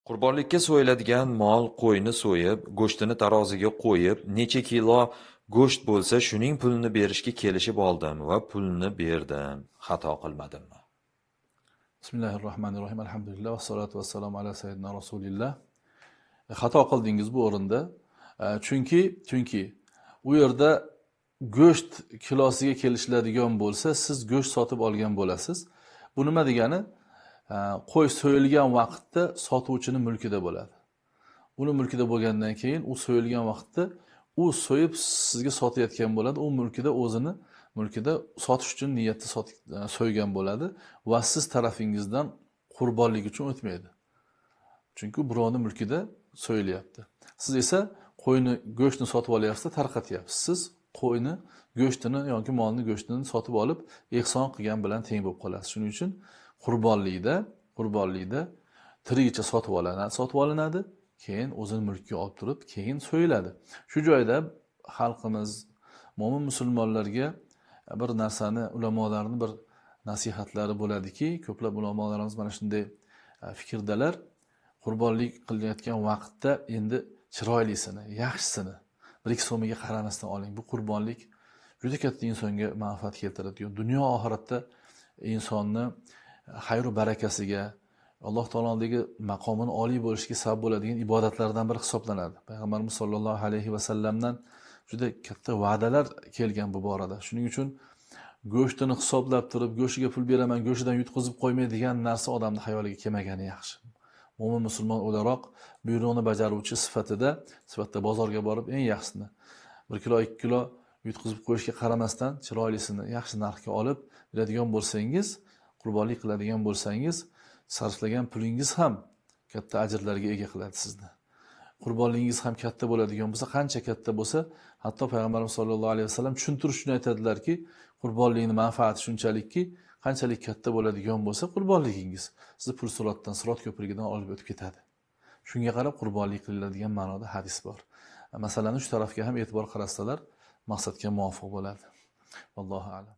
Qurbonlikka so'yiladigan mol qo'yni so'yib, go'shtini taroziga qo'yib, necha kilo go'sht bo'lsa, shuning pulini berishga kelishib oldim va pulni berdim. Xato qilmadimmi? Bismillahirrohmanirrohim. Alhamdulillah va salatu vassalamu ala sayyidina Rasulillah. Xato qildingiz bu o'rinda. Chunki u yerda go'sht kilosiga kelishiladigan bo'lsa, siz go'sht sotib olgan bo'lasiz. Bu nima degani? Qo'y so'yilgan vaqtda sotuvchining mulkida bo'ladi. Uni mulkida bo'lgandan keyin u so'yilgan vaqtda u so'yib sizga sotayotgan bo'ladi. U o'zini mulkida sotish uchun niyatda so'ygan bo'ladi va siz tarafingizdan qurbonlik uchun o'tmaydi. Chunki birovning mulkida so'yilyapti. Siz esa qo'yni go'shtni sotib olyapsiz, tarqatyapsiz. Siz qo'yni go'shtini yoki molni go'shtini sotib olib, ehson qilgan bilan teng bo'lib qolasiz. Shuning uchun qurbonlikda tirigicha sotib olinadi, keyin o'zini mulkiga olib turib, keyin so'yiladi. Shu joyda xalqimiz, mo'min musulmonlarga bir narsani, ulamolarning bir nasihatlari bo'ladiki, ko'plab ulamolarimiz mana shunday fikrdalar. Qurbonlik qilayotgan vaqtda endi chiroylisini, yaxshisini 1-2 so'miga qaramasdan oling. Bu qurbonlik juda katta insonga manfaat keltiradi. Dunyo oxiratda insonni xayr va barakasiga, Alloh taoloning maqomini oliy bo'lishiga sabab bo'ladigan ibodatlardan biri hisoblanadi. Payg'ambarimiz sollallohu alayhi va sallamdan juda katta va'dalar kelgan bu borada. Shuning uchun go'shtini hisoblab turib, go'shtiga pul beraman, go'shtidan yutqizib qo'ymay degan narsa odamning xayoliga kelmagani yaxshi. Mo'min musulmon o'laroq buyruqni bajaruvchi sifatida bozorga borib eng yaxshisini 1 kilo 2 kilo yutqizib qo'yishga qaramasdan chiroylisini yaxshi narxga olib beradigan bo'lsangiz, qurbonlik qiladigan bo'lsangiz, sarflagan pulingiz ham katta ajrlarga ega qiladi sizni. Qurbonligingiz ham katta bo'ladigan bo'lsa, qancha katta bo'lsa, hatto payg'ambarimiz sollallohu alayhi vasallam tushuntirish uchun aytadilarki, qurbonlikning manfaati shunchalikki, qanchalik katta bo'ladigan bo'lsa, qurbonligingiz sizni pul Sirot ko'prigidan olib o'tib ketadi. Shunga qarab qurbonlik qilinadigan ma'noda hadis bor. Masalan, shu tarafga ham e'tibor qaratsalar, maqsadga muvofiq bo'ladi. Vallohu a'lam.